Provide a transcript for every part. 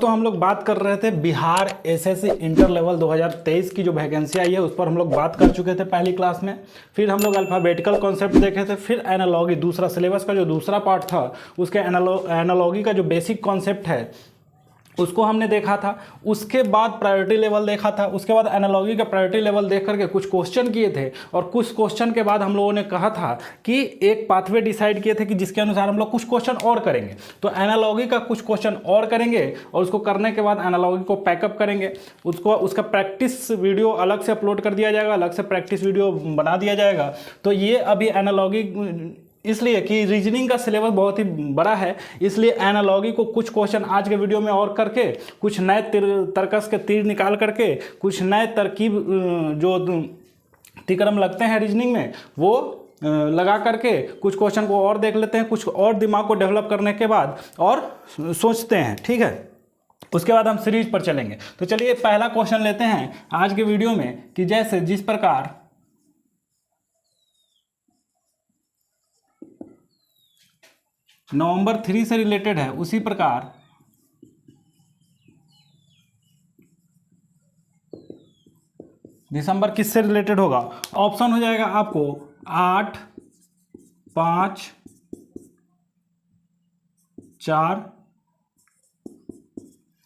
तो हम लोग बात कर रहे थे बिहार एसएससी इंटर लेवल 2023 की जो वैकेंसी आई है उस पर हम लोग बात कर चुके थे पहली क्लास में। फिर हम लोग अल्फ़ाबेटिकल कॉन्सेप्ट देखे थे, फिर एनालॉगी दूसरा सिलेबस का जो दूसरा पार्ट था उसके एनालॉगी का जो बेसिक कॉन्सेप्ट है उसको हमने देखा था। उसके बाद प्रायोरिटी लेवल देखा था, उसके बाद एनालॉगी का प्रायोरिटी लेवल देख करके कुछ क्वेश्चन किए थे और कुछ क्वेश्चन के बाद हम लोगों ने कहा था कि एक पाथवे डिसाइड किए थे कि जिसके अनुसार हम लोग कुछ क्वेश्चन और करेंगे। तो एनालॉगी का कुछ क्वेश्चन और करेंगे और उसको करने के बाद एनालॉगी को पैकअप करेंगे। उसका प्रैक्टिस वीडियो अलग से अपलोड कर दिया जाएगा, अलग से प्रैक्टिस वीडियो बना दिया जाएगा। तो ये अभी एनालॉगी इसलिए कि रीजनिंग का सिलेबस बहुत ही बड़ा है, इसलिए एनालॉगी को कुछ क्वेश्चन आज के वीडियो में और करके, कुछ नए तर्कस के तीर निकाल करके, कुछ नए तरकीब जो तिक्रम लगते हैं रीजनिंग में वो लगा करके कुछ क्वेश्चन को और देख लेते हैं, कुछ और दिमाग को डेवलप करने के बाद और सोचते हैं। ठीक है, उसके बाद हम सीरीज पर चलेंगे। तो चलिए पहला क्वेश्चन लेते हैं आज के वीडियो में कि जैसे जिस प्रकार नवंबर 3 से रिलेटेड है उसी प्रकार दिसंबर किससे रिलेटेड होगा। ऑप्शन हो जाएगा आपको 8, 5, 4,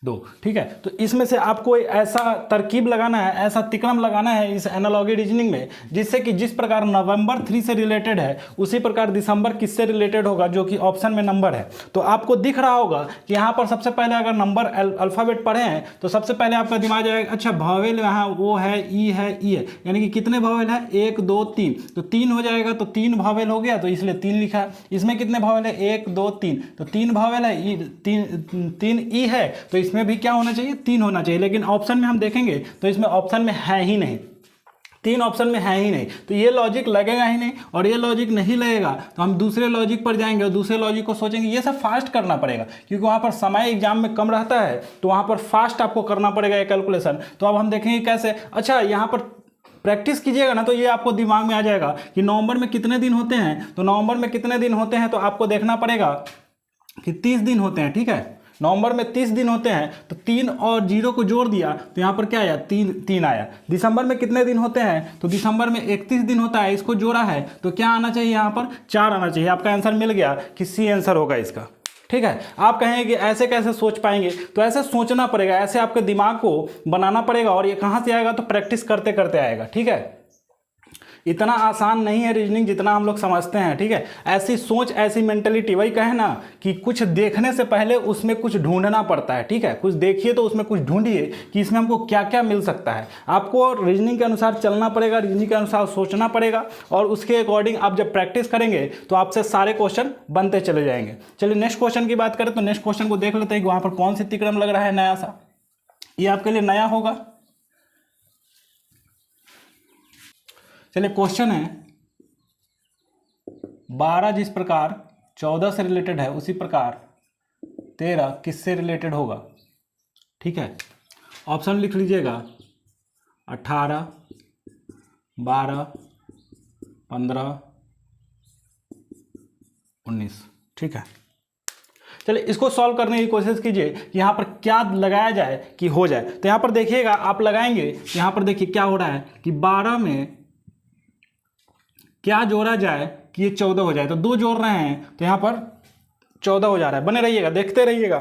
2। ठीक है, तो इसमें से आपको ऐसा तरकीब लगाना है, ऐसा तिक्रम लगाना है इस एनालॉगी रीजनिंग में जिससे कि जिस प्रकार नवंबर 3 से रिलेटेड है उसी प्रकार दिसंबर किससे रिलेटेड होगा, जो कि ऑप्शन में नंबर है। तो आपको दिख रहा होगा कि यहाँ पर सबसे पहले अगर नंबर अल्फ़ाबेट पढ़े हैं तो सबसे पहले आपका दिमाग जाएगा अच्छा भावेल यहाँ वो है ई है, यानी कि कितने भावेल है 1 2 3, तो 3 हो जाएगा, तो 3 भावेल हो गया तो इसलिए 3 लिखा है। इसमें कितने भावेल है 1 2 3, तो 3 भावेल है, 3 ई है, तो इसमें भी क्या होना चाहिए 3 होना चाहिए। लेकिन ऑप्शन में हम देखेंगे तो इसमें ऑप्शन में है ही नहीं, 3 ऑप्शन में है ही नहीं, तो ये लॉजिक लगेगा ही नहीं। और ये लॉजिक नहीं लगेगा तो हम दूसरे लॉजिक पर जाएंगे और दूसरे लॉजिक को सोचेंगे। ये सब फास्ट करना पड़ेगा क्योंकि वहाँ पर समय एग्जाम में कम रहता है, तो वहाँ पर फास्ट आपको करना पड़ेगा ये कैलकुलेशन। तो अब हम देखेंगे कैसे। अच्छा, यहाँ पर प्रैक्टिस कीजिएगा ना तो ये आपको दिमाग में आ जाएगा कि नवंबर में कितने दिन होते हैं। तो नवंबर में कितने दिन होते हैं तो आपको देखना पड़ेगा कि 30 दिन होते हैं। ठीक है, नवंबर में 30 दिन होते हैं, तो 3 और 0 को जोड़ दिया तो यहाँ पर क्या आया 3 आया। दिसंबर में कितने दिन होते हैं तो दिसंबर में 31 दिन होता है, इसको जोड़ा है तो क्या आना चाहिए यहाँ पर 4 आना चाहिए। आपका आंसर मिल गया कि सी आंसर होगा इसका। ठीक है, आप कहेंगे कि ऐसे कैसे सोच पाएंगे, तो ऐसे सोचना पड़ेगा, ऐसे आपके दिमाग को बनाना पड़ेगा। और ये कहाँ से आएगा तो प्रैक्टिस करते करते आएगा। ठीक है, इतना आसान नहीं है रीजनिंग जितना हम लोग समझते हैं। ठीक है, ऐसी सोच, ऐसी मेंटलिटी, वही कहे ना कि कुछ देखने से पहले उसमें कुछ ढूंढना पड़ता है। ठीक है, कुछ देखिए तो उसमें कुछ ढूंढिए कि इसमें हमको क्या क्या मिल सकता है। आपको रीजनिंग के अनुसार चलना पड़ेगा, रीजनिंग के अनुसार सोचना पड़ेगा और उसके अकॉर्डिंग आप जब प्रैक्टिस करेंगे तो आपसे सारे क्वेश्चन बनते चले जाएंगे। चलिए नेक्स्ट क्वेश्चन की बात करें तो नेक्स्ट क्वेश्चन को देख लेते हैं कि वहाँ पर कौन सी तिक्रम लग रहा है नया सा। ये आपके लिए नया होगा। चलिए क्वेश्चन है 12 जिस प्रकार 14 से रिलेटेड है उसी प्रकार 13 किससे रिलेटेड होगा। ठीक है, ऑप्शन लिख लीजिएगा 18, 12, 15, 19। ठीक है, चलिए इसको सॉल्व करने की कोशिश कीजिए कि यहाँ पर क्या लगाया जाए कि हो जाए। तो यहाँ पर देखिएगा, आप लगाएंगे, यहाँ पर देखिए क्या हो रहा है कि 12 में क्या जोड़ा जाए कि ये 14 हो जाए। तो 2 जोड़ रहे हैं तो यहाँ पर 14 हो जा रहा है। बने रहिएगा, देखते रहिएगा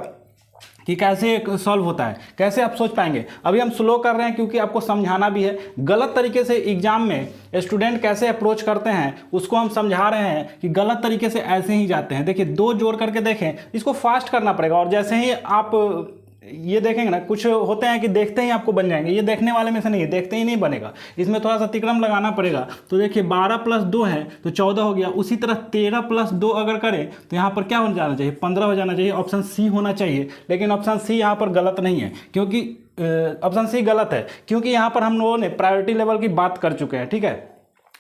कि कैसे सॉल्व होता है, कैसे आप सोच पाएंगे। अभी हम स्लो कर रहे हैं क्योंकि आपको समझाना भी है। गलत तरीके से एग्जाम में स्टूडेंट कैसे अप्रोच करते हैं उसको हम समझा रहे हैं कि गलत तरीके से ऐसे ही जाते हैं। देखिए 2 जोड़ करके देखें, इसको फास्ट करना पड़ेगा। और जैसे ही आप ये देखेंगे ना, कुछ होते हैं कि देखते ही आपको बन जाएंगे, ये देखने वाले में से नहीं है, देखते ही नहीं बनेगा, इसमें थोड़ा सा तिक्रम लगाना पड़ेगा। तो देखिए 12 + 2 है तो 14 हो गया। उसी तरह 13 + 2 अगर करें तो यहाँ पर क्या हो जाना चाहिए 15 हो जाना चाहिए। ऑप्शन सी होना चाहिए, लेकिन ऑप्शन सी यहाँ पर गलत नहीं है क्योंकि ऑप्शन सी गलत है क्योंकि यहाँ पर हम लोगों ने प्रायोरिटी लेवल की बात कर चुके हैं। ठीक है,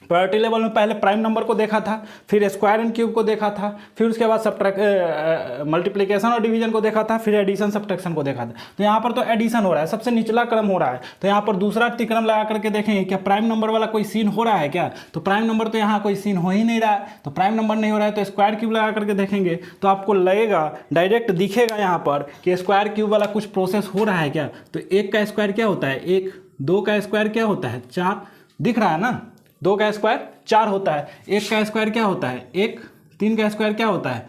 प्रायोरिटी लेवल में पहले प्राइम नंबर को देखा था, फिर स्क्वायर एंड क्यूब को देखा था, फिर उसके बाद मल्टीप्लिकेशन और डिवीजन को देखा था, फिर एडिशन सब्ट्रैक्शन को देखा था। तो यहाँ पर तो एडिशन हो रहा है, सबसे निचला क्रम हो रहा है। तो यहाँ पर दूसरा तिक्रम लगा करके देखेंगे क्या प्राइम नंबर वाला कोई सीन हो रहा है क्या। तो प्राइम नंबर तो यहाँ कोई सीन हो ही नहीं रहा है, तो प्राइम नंबर नहीं हो रहा है। तो स्क्वायर क्यूब लगा करके देखेंगे तो आपको लगेगा, डायरेक्ट दिखेगा यहाँ पर कि स्क्वायर क्यूब वाला कुछ प्रोसेस हो रहा है क्या। तो 1 का स्क्वायर क्या होता है 1, 2 का स्क्वायर क्या होता है 4, दिख रहा है ना, 2 का स्क्वायर 4 होता है, 1 का स्क्वायर क्या होता है 1, 3 का स्क्वायर क्या होता है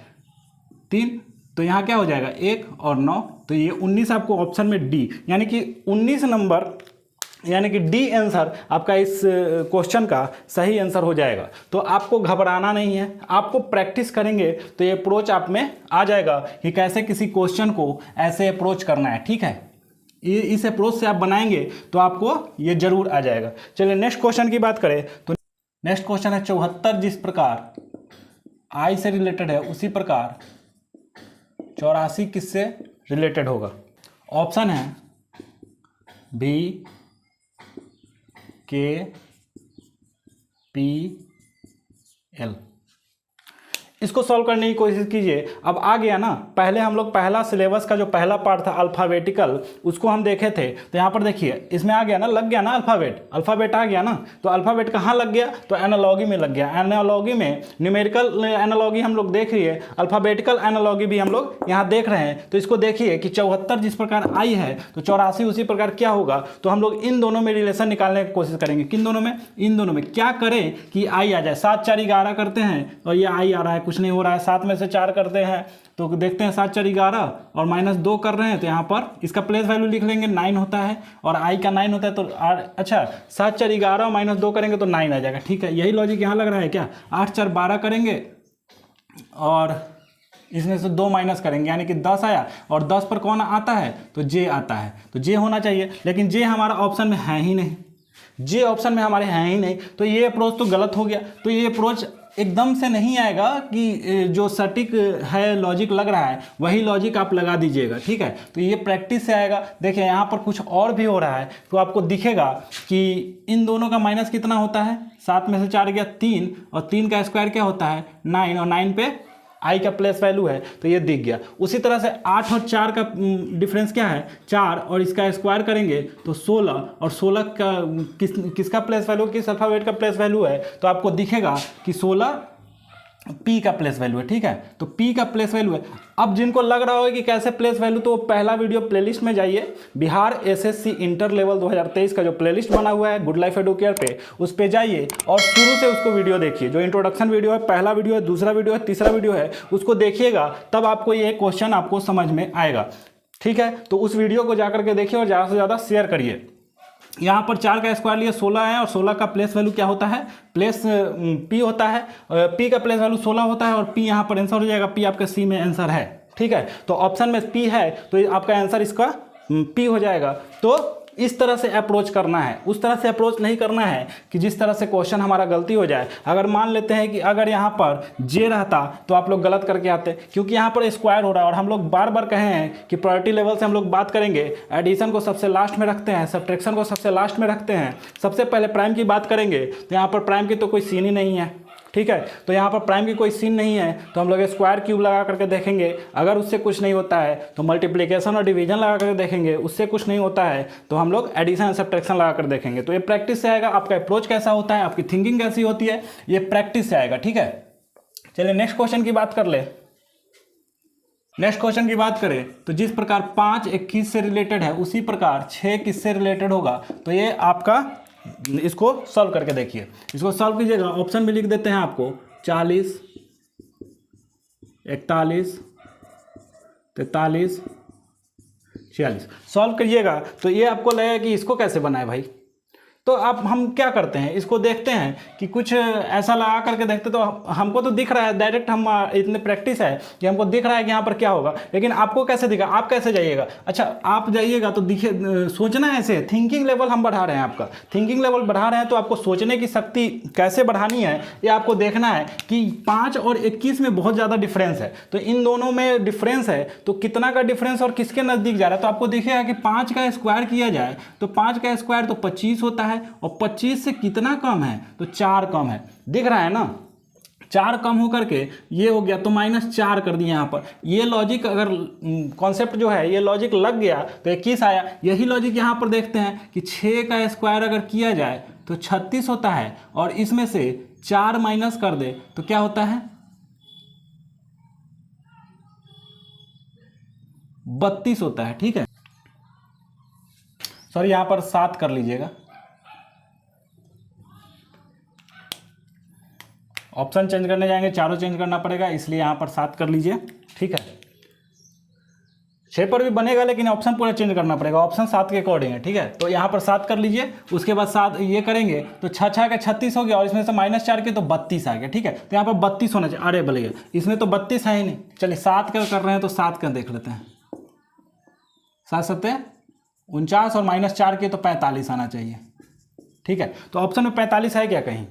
3। तो यहाँ क्या हो जाएगा 1 और 9, तो ये 19 आपको ऑप्शन में डी, यानी कि 19 नंबर यानी कि डी आंसर आपका इस क्वेश्चन का सही आंसर हो जाएगा। तो आपको घबराना नहीं है, आपको प्रैक्टिस करेंगे तो ये अप्रोच आप में आ जाएगा कि कैसे किसी क्वेश्चन को ऐसे अप्रोच करना है। ठीक है, इस अप्रोच से आप बनाएंगे तो आपको ये जरूर आ जाएगा। चलिए नेक्स्ट क्वेश्चन की बात करें तो नेक्स्ट क्वेश्चन है 74। जिस प्रकार आई से रिलेटेड है उसी प्रकार 84 किससे रिलेटेड होगा। ऑप्शन है बी, के, पी, एल। इसको सॉल्व करने की कोशिश कीजिए। अब आ गया ना, पहले हम लोग पहला सिलेबस का जो पहला पार्ट था अल्फ़ाबेटिकल, उसको हम देखे थे। तो यहाँ पर देखिए इसमें आ गया ना, लग गया ना अल्फ़ाबेट आ गया ना। तो अल्फ़ाबेट कहाँ लग गया, तो एनालॉगी में लग गया। एनालॉगी में न्यूमेरिकल एनालॉगी हम लोग देख रही है, अल्फ़ाबेटिकल एनालॉगी भी हम लोग यहाँ देख रहे हैं। तो इसको देखिए कि 74 जिस प्रकार आई है तो 84 उसी प्रकार क्या होगा। तो हम लोग इन दोनों में रिलेशन निकालने की कोशिश करेंगे। किन दोनों में, इन दोनों में। क्या करें कि आई आ जाए, 7 4 11 करते हैं और ये आई आ रहा है, कुछ नहीं हो रहा है। 7 में से 4 करते हैं तो देखते हैं 7 4 11 और -2 कर रहे हैं। तो यहाँ पर इसका प्लेस वैल्यू लिख लेंगे, 9 होता है और आई का 9 होता है। तो अच्छा 7 4 11 और -2 करेंगे तो 9 आ जाएगा। ठीक है, यही लॉजिक यहाँ लग रहा है क्या। 8 4 12 करेंगे और इसमें से 2 माइनस करेंगे यानी कि 10 आया। और 10 पर कौन आता है, तो जे आता है। तो जे होना चाहिए, लेकिन जे हमारा ऑप्शन में है ही नहीं, जे ऑप्शन में हमारे हैं ही नहीं। तो ये अप्रोच तो गलत हो गया। तो ये अप्रोच एकदम से नहीं आएगा कि जो सटीक है लॉजिक लग रहा है वही लॉजिक आप लगा दीजिएगा। ठीक है, तो ये प्रैक्टिस से आएगा। देखिए यहाँ पर कुछ और भी हो रहा है तो आपको दिखेगा कि इन दोनों का माइनस कितना होता है, 7 में से 4 गया 3 और 3 का स्क्वायर क्या होता है 9 और 9 पे आई का प्लेस वैल्यू है तो ये दिख गया। उसी तरह से 8 और 4 का डिफरेंस क्या है 4 और इसका स्क्वायर करेंगे तो 16 और 16 का किसका प्लेस वैल्यू, किस अल्फ़ाबेट का प्लेस वैल्यू है। तो आपको दिखेगा कि 16 पी का प्लेस वैल्यू है। ठीक है, तो पी का प्लेस वैल्यू है। अब जिनको लग रहा होगा कि कैसे प्लेस वैल्यू, तो पहला वीडियो प्लेलिस्ट में जाइए, बिहार एसएससी इंटर लेवल 2023 का जो प्लेलिस्ट बना हुआ है गुड लाइफ एडुकेयर पे, उस पे जाइए और शुरू से उसको वीडियो देखिए। जो इंट्रोडक्शन वीडियो है, पहला वीडियो है, दूसरा वीडियो है, तीसरा वीडियो है, उसको देखिएगा तब आपको ये क्वेश्चन आपको समझ में आएगा। ठीक है, तो उस वीडियो को जाकर के देखिए और ज़्यादा से ज़्यादा शेयर करिए। यहाँ पर 4 का स्क्वायर लिया 16 है और 16 का प्लेस वैल्यू क्या होता है, प्लेस पी होता है। पी का प्लेस वैल्यू 16 होता है और पी यहाँ पर आंसर हो जाएगा। पी आपका सी में आंसर है। ठीक है, तो ऑप्शन में पी है तो आपका आंसर इसका पी हो जाएगा। तो इस तरह से अप्रोच करना है, उस तरह से अप्रोच नहीं करना है कि जिस तरह से क्वेश्चन हमारा गलती हो जाए। अगर मान लेते हैं कि अगर यहाँ पर जे रहता तो आप लोग गलत करके आते, क्योंकि यहाँ पर स्क्वायर हो रहा है और हम लोग बार बार कहे हैं कि प्रायोरिटी लेवल से हम लोग बात करेंगे, एडिशन को सबसे लास्ट में रखते हैं, सब्ट्रैक्शन को सबसे लास्ट में रखते हैं, सबसे पहले प्राइम की बात करेंगे। तो यहाँ पर प्राइम की तो कोई सीन ही नहीं है। ठीक है, तो यहाँ पर प्राइम की कोई सीन नहीं है तो हम लोग स्क्वायर क्यूब लगा करके देखेंगे, अगर उससे कुछ नहीं होता है तो मल्टीप्लिकेशन और डिवीजन लगा करके देखेंगे, उससे कुछ नहीं होता है तो हम लोग एडिशन और सब्ट्रैक्शन लगा कर देखेंगे। तो ये प्रैक्टिस से आएगा। आपका अप्रोच कैसा होता है, आपकी थिंकिंग कैसी होती है, ये प्रैक्टिस से आएगा। ठीक है, चलिए नेक्स्ट क्वेश्चन की बात कर ले। नेक्स्ट क्वेश्चन की बात करें तो जिस प्रकार 5 21 से रिलेटेड है उसी प्रकार 6 किससे रिलेटेड होगा। तो ये आपका, इसको सॉल्व करके देखिए। इसको सॉल्व कीजिएगा, ऑप्शन भी लिख देते हैं आपको 40 41 43 46। सॉल्व करिएगा तो ये आपको लगेगा कि इसको कैसे बनाए भाई। तो अब हम क्या करते हैं, इसको देखते हैं कि कुछ ऐसा लगा करके देखते। तो हमको तो दिख रहा है डायरेक्ट, हम इतने प्रैक्टिस है कि हमको दिख रहा है कि यहाँ पर क्या होगा, लेकिन आपको कैसे दिखा, आप कैसे जाइएगा। अच्छा आप जाइएगा तो दिखे, सोचना है ऐसे, थिंकिंग लेवल हम बढ़ा रहे हैं, आपका थिंकिंग लेवल बढ़ा रहे हैं। तो आपको सोचने की शक्ति कैसे बढ़ानी है ये आपको देखना है कि 5 और 21 में बहुत ज़्यादा डिफरेंस है। तो इन दोनों में डिफरेंस है तो कितना का डिफरेंस और किसके नज़दीक जा रहा है। तो आपको दिखेगा कि 5 का स्क्वायर किया जाए तो 5 का स्क्वायर तो 25 होता है है और 25 से कितना कम है, तो 4 कम है, दिख रहा है ना, 4 कम होकर के ये हो गया तो -4 कर दिया यहाँ पर। ये लॉजिक अगर कॉन्सेप्ट जो है ये लॉजिक लग गया तो 21 आया। यही लॉजिक यहाँ पर देखते हैं कि 6 का स्क्वायर अगर किया जाए तो 36 होता है और इसमें से 4 माइनस कर दे तो क्या होता है 32 होता है। ठीक है, सॉरी यहाँ पर 7 कर लीजिएगा, ऑप्शन चेंज करने जाएंगे चारों चेंज करना पड़ेगा, इसलिए यहाँ पर 7 कर लीजिए। ठीक है, 6 पर भी बनेगा लेकिन ऑप्शन पूरा चेंज करना पड़ेगा, ऑप्शन 7 के अकॉर्डिंग है। ठीक है, तो यहाँ पर 7 कर लीजिए, उसके बाद 7 ये करेंगे तो 6 का 36 हो गया और इसमें से -4 के तो 32 आ गया। ठीक है, तो यहाँ पर 32 होना चाहिए, अरे भले इसमें तो 32 है ही नहीं। चलिए 7 का कर रहे हैं तो 7 का देख लेते हैं, 7 सत्ते 49 और -4 के तो 45 आना चाहिए। ठीक है, तो ऑप्शन में 45 है क्या कहीं,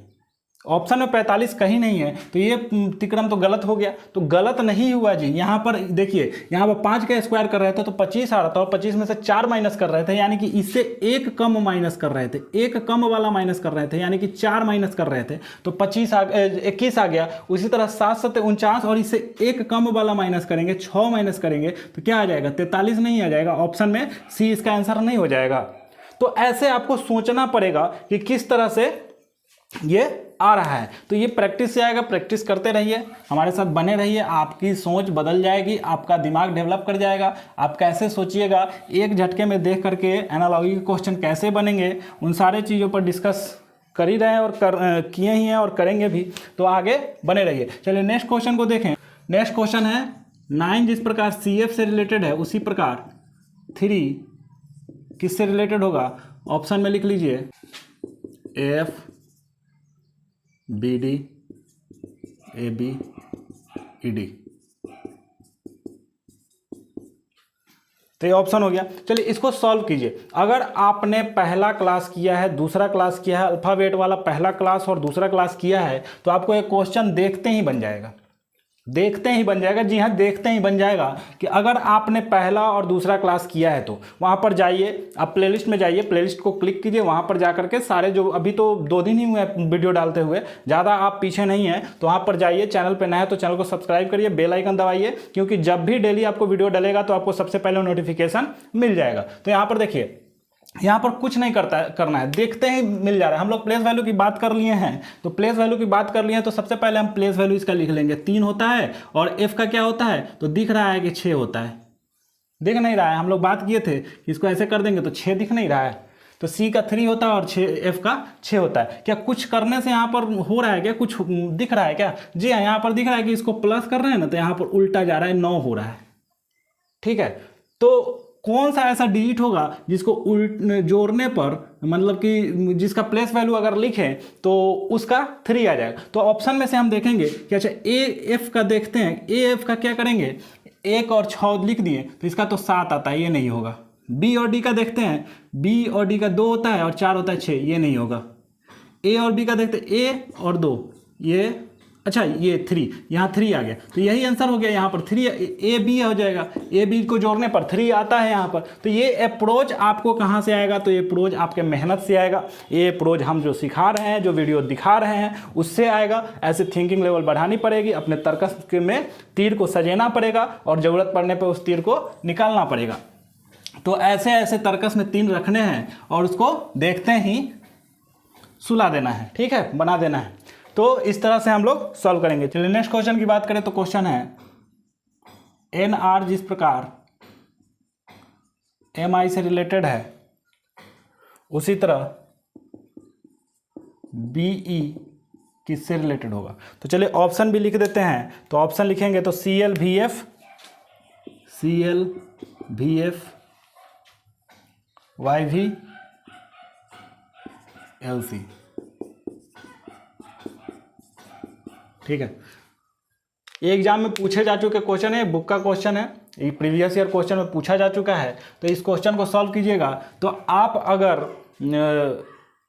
ऑप्शन में 45 कहीं नहीं है, तो ये तिक्रम तो गलत हो गया। तो गलत नहीं हुआ जी, यहाँ पर देखिए यहाँ पर 5 का स्क्वायर कर रहे थे तो 25 आ रहा था और 25 में से 4 माइनस कर रहे थे, यानी कि इससे एक कम माइनस कर रहे थे, एक कम वाला माइनस कर रहे थे, यानी कि 4 माइनस कर रहे थे तो 21 आ गया। उसी तरह 7 सत्ते 49 और इससे एक कम वाला माइनस करेंगे, 6 माइनस करेंगे तो क्या आ जाएगा 43 नहीं आ जाएगा, ऑप्शन में सी इसका आंसर नहीं हो जाएगा। तो ऐसे आपको सोचना पड़ेगा कि किस तरह से ये आ रहा है। तो ये प्रैक्टिस से आएगा, प्रैक्टिस करते रहिए, हमारे साथ बने रहिए, आपकी सोच बदल जाएगी, आपका दिमाग डेवलप कर जाएगा। आप कैसे सोचिएगा, एक झटके में देख करके एनालॉजी के क्वेश्चन कैसे बनेंगे, उन सारे चीज़ों पर डिस्कस कर ही रहे हैं और किए ही हैं और करेंगे भी, तो आगे बने रहिए। चलिए नेक्स्ट क्वेश्चन को देखें। नेक्स्ट क्वेश्चन है 9 जिस प्रकार CF से रिलेटेड है उसी प्रकार 3 किससे रिलेटेड होगा, ऑप्शन में लिख लीजिए AF BD AB ED। तो ये ऑप्शन हो गया। चलिए इसको सॉल्व कीजिए। अगर आपने पहला क्लास किया है, दूसरा क्लास किया है, अल्फ़ाबेट वाला पहला क्लास और दूसरा क्लास किया है तो आपको ये क्वेश्चन देखते ही बन जाएगा, देखते ही बन जाएगा। जी हाँ, देखते ही बन जाएगा कि अगर आपने पहला और दूसरा क्लास किया है तो वहाँ पर जाइए, आप प्लेलिस्ट में जाइए, प्लेलिस्ट को क्लिक कीजिए, वहाँ पर जा करके सारे जो अभी तो 2 दिन ही हुए वीडियो डालते हुए, ज़्यादा आप पीछे नहीं हैं तो वहाँ पर जाइए। चैनल पर नया है तो चैनल को सब्सक्राइब करिए, बेल आइकन दबाइए, क्योंकि जब भी डेली आपको वीडियो डलेगा तो आपको सबसे पहले नोटिफिकेशन मिल जाएगा। तो यहाँ पर देखिए, यहाँ पर कुछ नहीं करना है, देखते ही मिल जा रहा है। हम लोग प्लेस वैल्यू की बात कर लिए हैं, तो प्लेस वैल्यू की बात कर लिए हैं तो सबसे पहले हम प्लेस वैल्यू इसका लिख लेंगे। 3 होता है और F का क्या होता है, तो दिख रहा है कि 6 होता है, दिख नहीं रहा है, हम लोग बात किए थे कि इसको ऐसे कर देंगे तो 6 दिख नहीं रहा है, तो C का 3 होता है और F का 6 होता है। क्या कुछ करने से यहाँ पर हो रहा है क्या, कुछ दिख रहा है क्या? जी हाँ, यहाँ पर दिख रहा है कि इसको प्लस कर रहे हैं ना तो यहाँ पर उल्टा जा रहा है, 9 हो रहा है। ठीक है, तो कौन सा ऐसा डिजिट होगा जिसको जोड़ने पर, मतलब कि जिसका प्लेस वैल्यू अगर लिखें तो उसका 3 आ जाएगा। तो ऑप्शन में से हम देखेंगे कि अच्छा AF का देखते हैं, AF का क्या करेंगे, 1 और 6 लिख दिए तो इसका तो 7 आता है, ये नहीं होगा। B और D का देखते हैं, B और D का 2 होता है और 4 होता है 6, ये नहीं होगा। A और B का देखते हैं, A और 2, ये अच्छा ये 3, यहाँ 3 आ गया, तो यही आंसर हो गया। यहाँ पर 3 AB हो जाएगा, AB को जोड़ने पर 3 आता है यहाँ पर। तो ये अप्रोच आपको कहाँ से आएगा, तो ये अप्रोच आपके मेहनत से आएगा, ये अप्रोच हम जो सिखा रहे हैं, जो वीडियो दिखा रहे हैं उससे आएगा। ऐसे थिंकिंग लेवल बढ़ानी पड़ेगी, अपने तर्क में तीर को सजेना पड़ेगा और ज़रूरत पड़ने पर उस तीर को निकालना पड़ेगा। तो ऐसे ऐसे तर्कस में 3 रखने हैं और उसको देखते ही सुला देना है, ठीक है, बना देना है। तो इस तरह से हम लोग सॉल्व करेंगे। चलिए नेक्स्ट क्वेश्चन की बात करें तो क्वेश्चन है NR जिस प्रकार MI से रिलेटेड है उसी तरह BE किससे रिलेटेड होगा। तो चलिए ऑप्शन भी लिख देते हैं। तो ऑप्शन लिखेंगे तो CLVF YV LC, ठीक है। ये एग्जाम में पूछे जा चुके क्वेश्चन है, बुक का क्वेश्चन है, ये प्रीवियस ईयर क्वेश्चन में पूछा जा चुका है। तो इस क्वेश्चन को सॉल्व कीजिएगा। तो आप अगर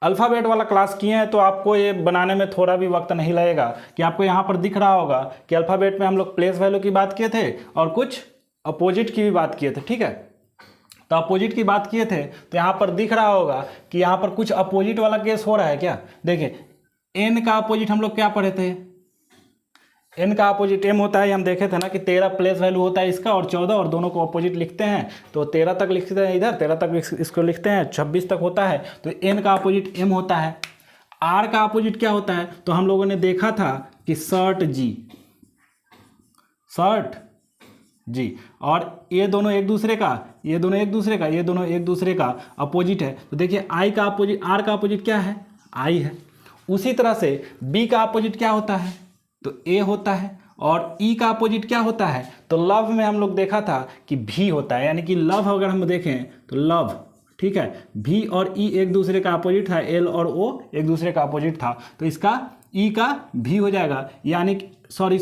अल्फ़ाबेट वाला क्लास किए हैं तो आपको ये बनाने में थोड़ा भी वक्त नहीं लगेगा। कि आपको यहाँ पर दिख रहा होगा कि अल्फ़ाबेट में हम लोग प्लेस वैल्यू की बात किए थे और कुछ अपोजिट की भी बात किए थे, ठीक है। तो अपोजिट की बात किए थे, तो यहाँ पर दिख रहा होगा कि यहाँ पर कुछ अपोजिट वाला केस हो रहा है क्या। देखिए n का अपोजिट हम लोग क्या पढ़े थे, n का अपोजिट m होता है, हम देखे थे ना कि 13 प्लेस वैल्यू होता है इसका और 14, और दोनों को अपोजिट लिखते हैं तो 13 तक लिखते हैं इधर, 13 तक इसको लिखते हैं, 26 तक होता है, तो n का अपोजिट m होता है। r का अपोजिट क्या होता है, तो हम लोगों ने देखा था कि शर्ट जी, और ये दोनों एक दूसरे का, ये दोनों एक दूसरे का अपोजिट है। तो देखिए i का अपोजिट, r का अपोजिट क्या है, i है। उसी तरह से b का अपोजिट क्या होता है, तो a होता है, और e का अपोजिट क्या होता है, तो लव में हम लोग देखा था कि v होता है, यानी कि लव अगर हम देखें तो लव, ठीक है, v और e एक दूसरे का अपोजिट था, l और o एक दूसरे का अपोजिट था, तो इसका e का v हो जाएगा, यानी कि सॉरी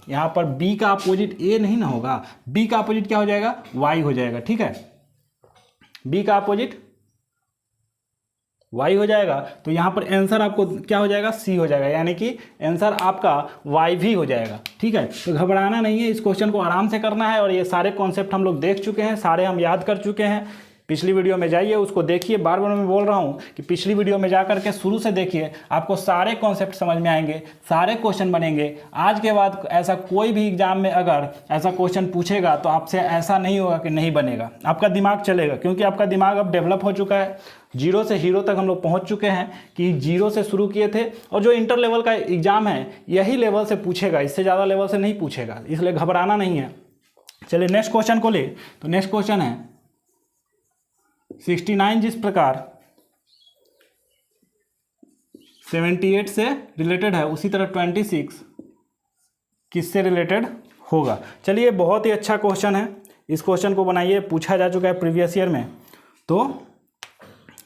यहाँ पर b का अपोजिट a नहीं ना होगा, b का अपोजिट क्या हो जाएगा, y हो जाएगा, ठीक है, b का अपोजिट y हो जाएगा। तो यहाँ पर आंसर आपको क्या हो जाएगा, c हो जाएगा, यानी कि आंसर आपका y भी हो जाएगा, ठीक है। तो घबराना नहीं है, इस क्वेश्चन को आराम से करना है, और ये सारे कॉन्सेप्ट हम लोग देख चुके हैं, सारे हम याद कर चुके हैं। पिछली वीडियो में जाइए, उसको देखिए, बार बार मैं बोल रहा हूँ कि पिछली वीडियो में जा करके शुरू से देखिए, आपको सारे कॉन्सेप्ट समझ में आएंगे, सारे क्वेश्चन बनेंगे। आज के बाद ऐसा कोई भी एग्जाम में अगर ऐसा क्वेश्चन पूछेगा तो आपसे ऐसा नहीं होगा कि नहीं बनेगा, आपका दिमाग चलेगा, क्योंकि आपका दिमाग अब डेवलप हो चुका है। जीरो से हीरो तक हम लोग पहुँच चुके हैं, कि जीरो से शुरू किए थे, और जो इंटर लेवल का एग्ज़ाम है यही लेवल से पूछेगा, इससे ज़्यादा लेवल से नहीं पूछेगा, इसलिए घबराना नहीं है। चलिए नेक्स्ट क्वेश्चन को ले, तो नेक्स्ट क्वेश्चन है 69 जिस प्रकार 78 से रिलेटेड है, उसी तरह 26 किससे रिलेटेड होगा। चलिए बहुत ही अच्छा क्वेश्चन है, इस क्वेश्चन को बनाइए, पूछा जा चुका है प्रीवियस ईयर में, तो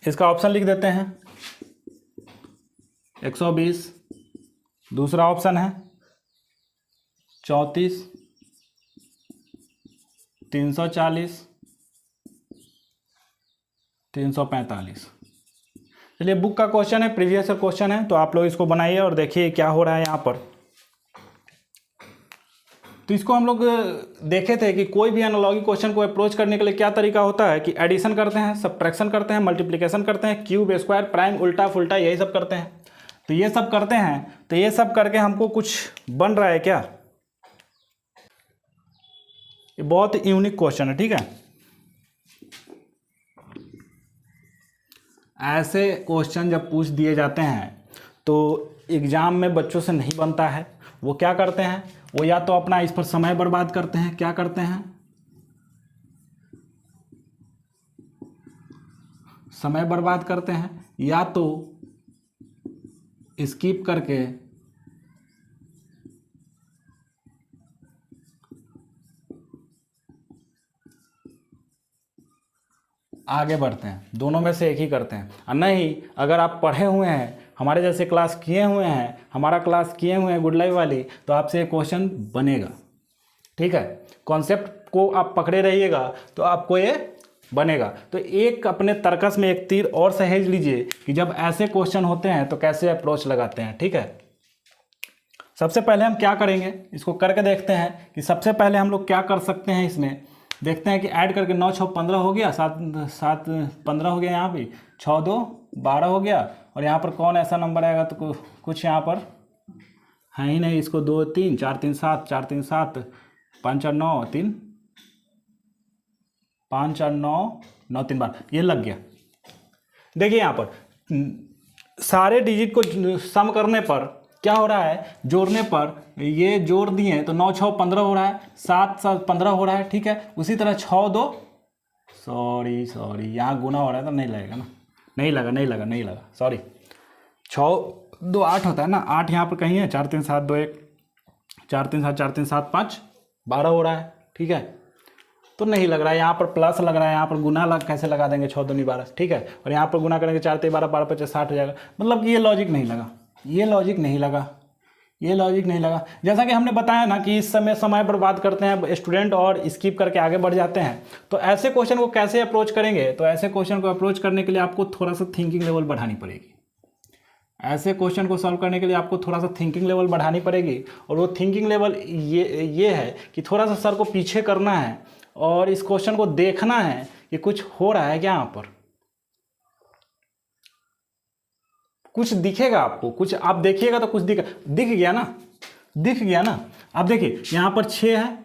इसका ऑप्शन लिख देते हैं 120, दूसरा ऑप्शन है 34, 340, 345। चलिए बुक का क्वेश्चन है, प्रीवियस ईयर क्वेश्चन है, तो आप लोग इसको बनाइए और देखिए क्या हो रहा है यहाँ पर। तो इसको हम लोग देखे थे कि कोई भी एनालॉजी क्वेश्चन को अप्रोच करने के लिए क्या तरीका होता है, कि एडिशन करते हैं, सब्ट्रैक्शन करते हैं, मल्टीप्लिकेशन करते हैं, क्यूब, स्क्वायर, प्राइम, उल्टा फुल्टा, यही सब करते हैं। तो ये सब करते हैं, तो ये सब करके हमको कुछ बन रहा है क्या, ये बहुत यूनिक क्वेश्चन है, ठीक है। ऐसे क्वेश्चन जब पूछ दिए जाते हैं तो एग्ज़ाम में बच्चों से नहीं बनता है, वो क्या करते हैं, वो या तो अपना इस पर समय बर्बाद करते हैं, क्या करते हैं, समय बर्बाद करते हैं, या तो स्किप करके आगे बढ़ते हैं, दोनों में से एक ही करते हैं। और नहीं, अगर आप पढ़े हुए हैं, हमारे जैसे क्लास किए हुए हैं, हमारा क्लास किए हुए हैं गुड लाइफ वाली, तो आपसे एक क्वेश्चन बनेगा, ठीक है। कॉन्सेप्ट को आप पकड़े रहिएगा तो आपको ये बनेगा। तो एक अपने तर्कस में एक तीर और सहेज लीजिए कि जब ऐसे क्वेश्चन होते हैं तो कैसे अप्रोच लगाते हैं, ठीक है। सबसे पहले हम क्या करेंगे, इसको करके देखते हैं कि सबसे पहले हम लोग क्या कर सकते हैं। इसमें देखते हैं कि ऐड करके 9 6 15 हो गया, 7 7 15 हो गया, यहाँ पे 6 2 12 हो गया, और यहाँ पर कौन ऐसा नंबर आएगा, तो कुछ यहाँ पर है ही नहीं, इसको 2 3 4 3 7 4 3 7 5 4 9 3 5 4 9 9 3 12, ये लग गया। देखिए यहाँ पर सारे डिजिट को सम करने पर क्या हो रहा है, जोड़ने पर ये जोड़ दिए तो 9 6 15 हो रहा है, 7 7 15 हो रहा है, ठीक है। उसी तरह 6 2 सॉरी यहाँ गुना हो रहा है तो नहीं लगेगा ना, नहीं लगा सॉरी, 6 2 8 होता है ना, 8 यहाँ पर कहीं है, 4 3 7 2 1 4 3 7 4 3 7 5 12 हो रहा है, ठीक है। तो नहीं लग रहा है, यहाँ पर प्लस लग रहा है, यहाँ पर गुना कैसे लगा देंगे, 6 2 12, ठीक है। और यहाँ पर गुना करेंगे 4 3 12 12 5 60 हो जाएगा, मतलब कि ये लॉजिक नहीं लगा, ये लॉजिक नहीं लगा। जैसा कि हमने बताया ना कि इस समय बर्बाद करते हैं स्टूडेंट और स्किप करके आगे बढ़ जाते हैं। तो ऐसे क्वेश्चन को कैसे अप्रोच करेंगे, तो ऐसे क्वेश्चन को अप्रोच करने के लिए आपको थोड़ा सा थिंकिंग लेवल बढ़ानी पड़ेगी। ऐसे क्वेश्चन को सॉल्व करने के लिए आपको थोड़ा सा थिंकिंग लेवल बढ़ानी पड़ेगी, और वो थिंकिंग लेवल ये है कि थोड़ा सा सर को पीछे करना है और इस क्वेश्चन को देखना है कि कुछ हो रहा है क्या यहाँ पर, कुछ दिखेगा आपको, कुछ आप देखिएगा तो कुछ दिख गया ना, दिख गया ना। अब देखिए यहाँ पर 6 है,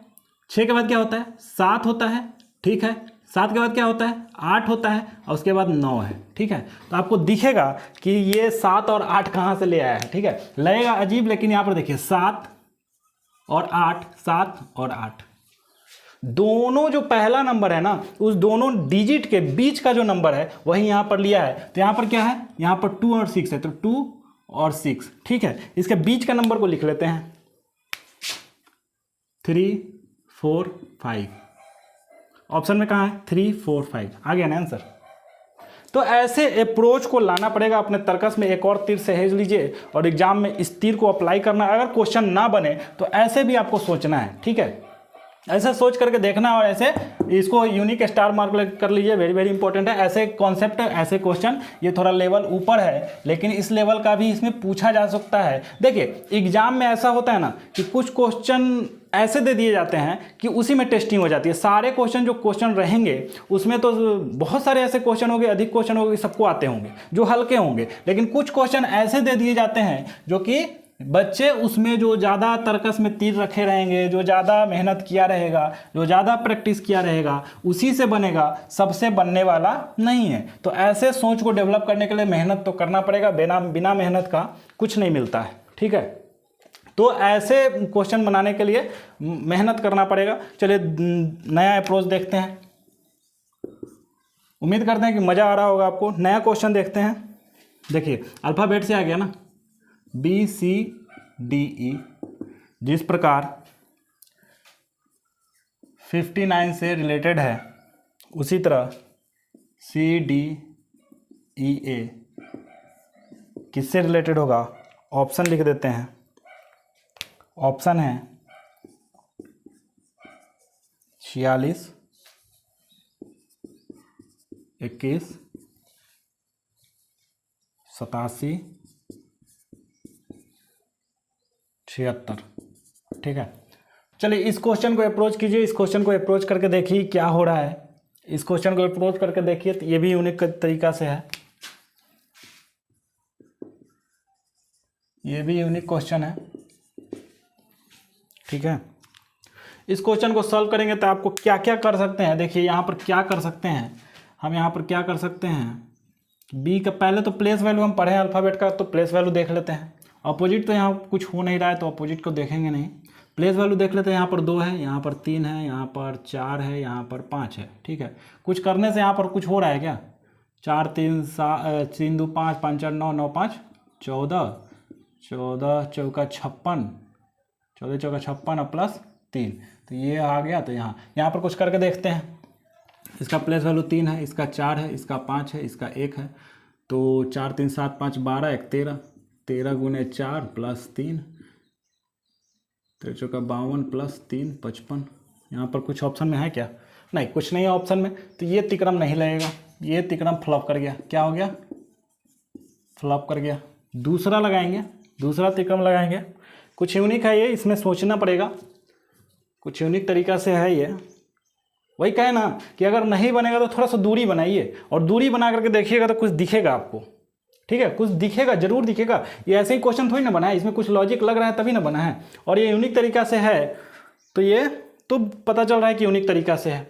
6 के बाद क्या होता है 7 होता है, ठीक है, 7 के बाद क्या होता है 8 होता है और उसके बाद 9 है, ठीक है। तो आपको दिखेगा कि ये 7 और 8 कहाँ से ले आया है, ठीक है, लगेगा अजीब, लेकिन यहाँ पर देखिए 7 और 8, 7 और 8 दोनों जो पहला नंबर है ना, उस दोनों डिजिट के बीच का जो नंबर है वही यहाँ पर लिया है। तो यहाँ पर क्या है, यहाँ पर 2 और 6 है, तो 2 और 6, ठीक है। इसके बीच का नंबर को लिख लेते हैं 3, 4, 5। ऑप्शन में कहाँ है 3, 4, 5, आ गया ना आंसर। तो ऐसे अप्रोच को लाना पड़ेगा अपने तर्कस में। एक और तीर सहेज लीजिए और एग्जाम में इस तीर को अप्लाई करना। अगर क्वेश्चन ना बने तो ऐसे भी आपको सोचना है, ठीक है, ऐसे सोच करके देखना और ऐसे इसको यूनिक स्टार मार्क कर लीजिए, वेरी वेरी इंपॉर्टेंट है। ऐसे कॉन्सेप्ट, ऐसे क्वेश्चन, ये थोड़ा लेवल ऊपर है लेकिन इस लेवल का भी इसमें पूछा जा सकता है। देखिए एग्जाम में ऐसा होता है ना कि कुछ क्वेश्चन ऐसे दे दिए जाते हैं कि उसी में टेस्टिंग हो जाती है। सारे क्वेश्चन जो क्वेश्चन रहेंगे उसमें तो बहुत सारे ऐसे क्वेश्चन होंगे, अधिक क्वेश्चन होंगे, सबको आते होंगे, जो हल्के होंगे, लेकिन कुछ क्वेश्चन ऐसे दे दिए जाते हैं जो कि बच्चे उसमें जो ज़्यादा तर्कस में तीर रखे रहेंगे, जो ज़्यादा मेहनत किया रहेगा, जो ज़्यादा प्रैक्टिस किया रहेगा, उसी से बनेगा, सबसे बनने वाला नहीं है। तो ऐसे सोच को डेवलप करने के लिए मेहनत तो करना पड़ेगा, बिना मेहनत का कुछ नहीं मिलता है, ठीक है। तो ऐसे क्वेश्चन बनाने के लिए मेहनत करना पड़ेगा। चलिए नया अप्रोच देखते हैं, उम्मीद करते हैं कि मज़ा आ रहा होगा आपको। नया क्वेश्चन देखते हैं। देखिए अल्फ़ाबेट से आ गया ना, BCDE, जिस प्रकार 59 से रिलेटेड है उसी तरह CDEA किससे रिलेटेड होगा। ऑप्शन लिख देते हैं। ऑप्शन है 46, 21, 87, 76, ठीक है। चलिए इस क्वेश्चन को अप्रोच कीजिए, इस क्वेश्चन को अप्रोच करके देखिए क्या हो रहा है। इस क्वेश्चन को अप्रोच करके देखिए, तो ये भी यूनिक तरीका से है, ये भी यूनिक क्वेश्चन है, ठीक है। इस क्वेश्चन को सॉल्व करेंगे तो आपको क्या क्या कर सकते हैं। देखिए यहाँ पर क्या कर सकते हैं हम, यहाँ पर क्या कर सकते हैं, बी का पहले तो प्लेस वैल्यू हम पढ़े अल्फ़ाबेट का, तो प्लेस वैल्यू देख लेते हैं। अपोजिट तो यहाँ कुछ हो नहीं रहा है तो अपोजिट को देखेंगे नहीं, प्लेस वैल्यू देख लेते हैं। यहाँ पर 2 है, यहाँ पर 3 है, यहाँ पर 4 है, यहाँ पर 5 है, ठीक है। कुछ करने से यहाँ पर कुछ हो रहा है क्या, 4, 3, 3, 2, 5, 5, 4, 9, 9, 5, 14, 14 चौका 56, 14 चौका 56 और प्लस 3, तो ये आ गया। तो यहाँ पर कुछ करके देखते हैं। इसका प्लेस वैल्यू 3 है, इसका 4 है, इसका 5 है, इसका 1 है, तो 4, 3, 7, 5, 12, 1, 13, 13 गुने 4 प्लस 3, 13 चौका 52 प्लस 3, 55। यहाँ पर कुछ ऑप्शन में है क्या, नहीं कुछ नहीं है ऑप्शन में, तो ये तिक्रम नहीं लगेगा, ये तिक्रम फ्लॉप कर गया। क्या हो गया, फ्लॉप कर गया। दूसरा लगाएंगे, दूसरा तिक्रम लगाएंगे। कुछ यूनिक है ये, इसमें सोचना पड़ेगा, कुछ यूनिक तरीका से है ये। वही कहे ना कि अगर नहीं बनेगा तो थोड़ा सा दूरी बनाइए और दूरी बना करके देखिएगा तो कुछ दिखेगा आपको, ठीक है, कुछ दिखेगा, जरूर दिखेगा। ये ऐसे ही क्वेश्चन थोड़ी ना बना है, इसमें कुछ लॉजिक लग रहा है तभी ना बना है, और ये यूनिक तरीका से है, तो ये तो पता चल रहा है कि यूनिक तरीका से है।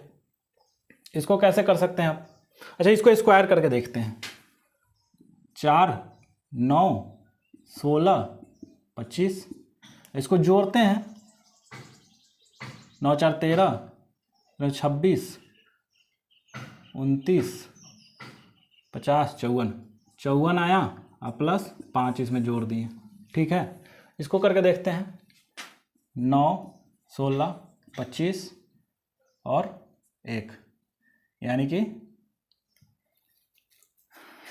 इसको कैसे कर सकते हैं आप, अच्छा इसको स्क्वायर करके देखते हैं। 4, 9, 16, 25, इसको जोड़ते हैं। 9, 4, 13, 26, 29, 50, 54 आया और प्लस 5 इसमें जोड़ दिए, ठीक है। इसको करके देखते हैं। 9, 16, 25 और 1, यानी कि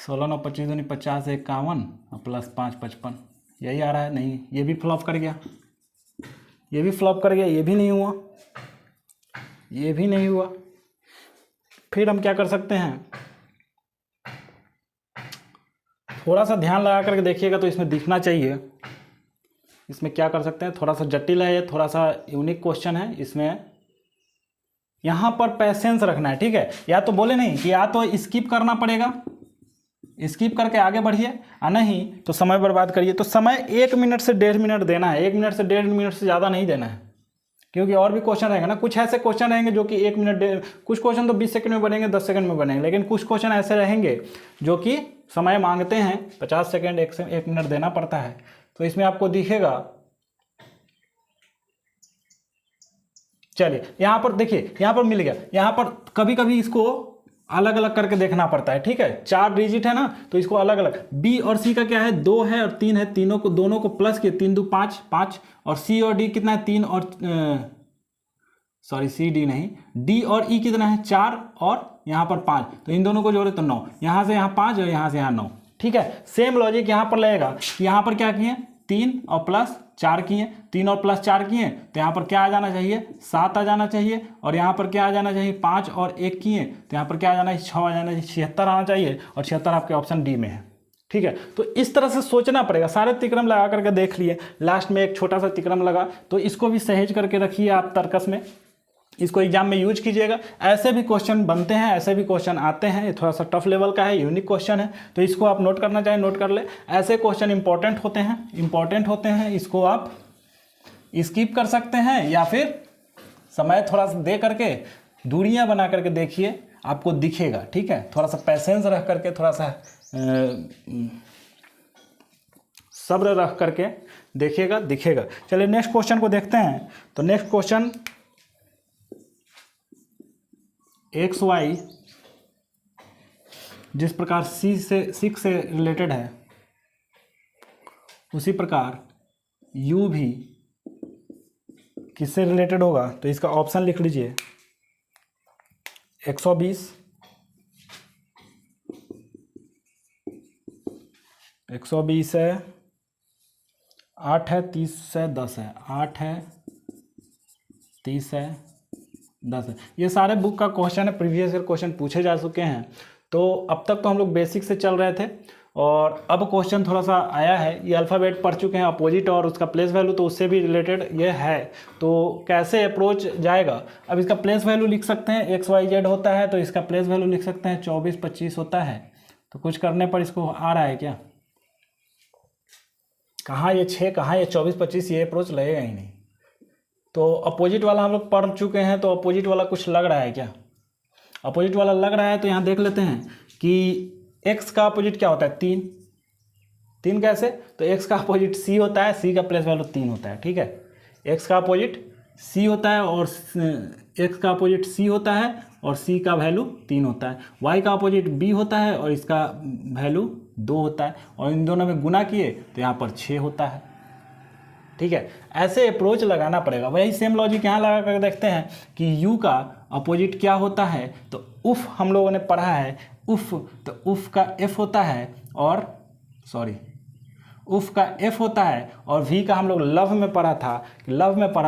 16, 9, 25 दूनी 50, 51 और प्लस 5, 55, यही आ रहा है। नहीं, ये भी फ्लॉप कर गया, ये भी फ्लॉप कर गया, ये भी नहीं हुआ, ये भी नहीं हुआ। फिर हम क्या कर सकते हैं, थोड़ा सा ध्यान लगा करके देखिएगा तो इसमें दिखना चाहिए। इसमें क्या कर सकते हैं, थोड़ा सा जटिल है ये, थोड़ा सा यूनिक क्वेश्चन है। इसमें यहाँ पर पैसेंस रखना है, ठीक है। या तो बोले नहीं कि या तो स्किप करना पड़ेगा, स्किप करके आगे बढ़िए, नहीं तो समय बर्बाद करिए। तो समय 1 मिनट से 1.5 मिनट देना है, 1 मिनट से 1.5 मिनट से ज़्यादा नहीं देना है, क्योंकि और भी क्वेश्चन रहेंगे ना। कुछ ऐसे क्वेश्चन रहेंगे जो कि 1 मिनट, कुछ क्वेश्चन तो 20 सेकंड में बनेंगे, 10 सेकंड में बनेंगे, लेकिन कुछ क्वेश्चन ऐसे रहेंगे जो कि समय मांगते हैं, 50 सेकंड 1 मिनट देना पड़ता है। तो इसमें आपको दिखेगा, चलिए यहाँ पर देखिए, यहाँ पर मिल गया। यहाँ पर कभी कभी इसको अलग अलग करके देखना पड़ता है, ठीक है। 4 डिजिट है ना, तो इसको अलग अलग। बी और सी का क्या है, 2 है और 3 है, तीनों को दोनों को प्लस किए, 3 2 5 5। और सी और डी कितना है, 3 और सॉरी सी डी नहीं, डी और ई कितना है, 4 और यहाँ पर 5। तो इन दोनों को जोड़े तो 9, यहाँ से यहाँ 5 और यहाँ से यहाँ 9, ठीक है। सेम लॉजिक यहाँ पर लगेगा। यहाँ पर क्या किए, 3 और प्लस 4 किए, 3 और प्लस 4 किए, तो यहाँ पर क्या आ जाना चाहिए, 7 आ जाना चाहिए। और यहाँ पर क्या आ जाना चाहिए, 5 और 1 किए, तो यहाँ पर क्या आ जाना चाहिए, 6 आ जाना चाहिए, 76 आना चाहिए। और 76 आपके ऑप्शन डी में है, ठीक है। तो इस तरह से सोचना पड़ेगा। सारे तिक्रम लगा करके देख लिए, लास्ट में एक छोटा सा तिक्रम लगा, तो इसको भी सहेज करके रखिए आप तर्कस में, इसको एग्जाम में यूज कीजिएगा। ऐसे भी क्वेश्चन बनते हैं, ऐसे भी क्वेश्चन आते हैं। ये थोड़ा सा टफ लेवल का है, यूनिक क्वेश्चन है, तो इसको आप नोट करना चाहें नोट कर ले। ऐसे क्वेश्चन इंपॉर्टेंट होते हैं, इसको आप स्किप कर सकते हैं, या फिर समय थोड़ा सा दे करके दूरियां बना करके देखिए, आपको दिखेगा, ठीक है। थोड़ा सा पैसेंस रख करके, थोड़ा सा सब्र रख करके देखिएगा, दिखेगा। चलिए नेक्स्ट क्वेश्चन को देखते हैं। तो नेक्स्ट क्वेश्चन, एक्स वाई जिस प्रकार सी से 6 से रिलेटेड है, उसी प्रकार यू भी किससे रिलेटेड होगा। तो इसका ऑप्शन लिख लीजिए, 120, 120 है, 8 है, 30 है, 10 है, 8 है, 30 है, 10 है। ये सारे बुक का क्वेश्चन है, प्रीवियस ईयर क्वेश्चन पूछे जा चुके हैं। तो अब तक तो हम लोग बेसिक से चल रहे थे, और अब क्वेश्चन थोड़ा सा आया है। ये अल्फ़ाबेट पढ़ चुके हैं, अपोजिट और उसका प्लेस वैल्यू, तो उससे भी रिलेटेड ये है। तो कैसे अप्रोच जाएगा, अब इसका प्लेस वैल्यू लिख सकते हैं, XYZ होता है, तो इसका प्लेस वैल्यू लिख सकते हैं 24 25 होता है। तो कुछ करने पर इसको आ रहा है क्या, कहाँ ये 6, कहाँ ये 24 25, ये अप्रोच लगेगा ही नहीं। तो अपोजिट वाला हम लोग पढ़ चुके हैं, तो अपोजिट वाला कुछ लग रहा है क्या, अपोजिट वाला लग रहा है। तो यहाँ देख लेते हैं कि x का अपोजिट क्या होता है, 3। 3 कैसे, तो x का अपोजिट c होता है, c का प्लेस वैल्यू 3 होता है, ठीक है। x का अपोजिट c होता है, और x का अपोजिट c होता है, और c का वैल्यू 3 होता है। y का अपोजिट b होता है, और इसका वैल्यू 2 होता है, और इन दोनों में गुना किए तो यहाँ पर 6 होता है, ठीक है। ऐसे अप्रोच लगाना पड़ेगा। वही सेम लॉजिक यहाँ लगा कर देखते हैं कि u का अपोजिट क्या होता है। तो उफ हम लोगों ने पढ़ा है, उफ, तो उफ का f होता है, और सॉरी उफ का f होता है, और v का हम लोग लव में पढ़ा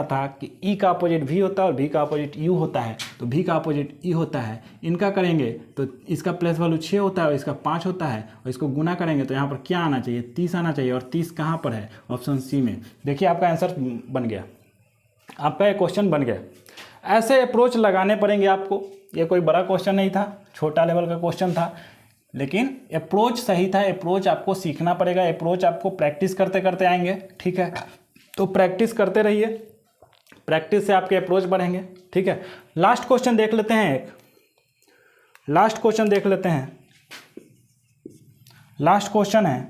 था कि e का अपोजिट v होता है और v का अपोजिट u होता है। तो v का अपोजिट e होता है, इनका करेंगे तो इसका प्लेस वैल्यू 6 होता है और इसका 5 होता है, और इसको गुना करेंगे तो यहाँ पर क्या आना चाहिए, 30 आना चाहिए। और 30 कहाँ पर है, ऑप्शन सी में। देखिए आपका आंसर बन गया, आपका ये क्वेश्चन बन गया। ऐसे अप्रोच लगाने पड़ेंगे आपको। ये कोई बड़ा क्वेश्चन नहीं था, छोटा लेवल का क्वेश्चन था, लेकिन अप्रोच सही था। अप्रोच आपको सीखना पड़ेगा, अप्रोच आपको प्रैक्टिस करते करते आएंगे, ठीक है। तो प्रैक्टिस करते रहिए, प्रैक्टिस से आपके अप्रोच बढ़ेंगे, ठीक है। लास्ट क्वेश्चन देख लेते हैं, लास्ट क्वेश्चन देख लेते हैं। लास्ट क्वेश्चन है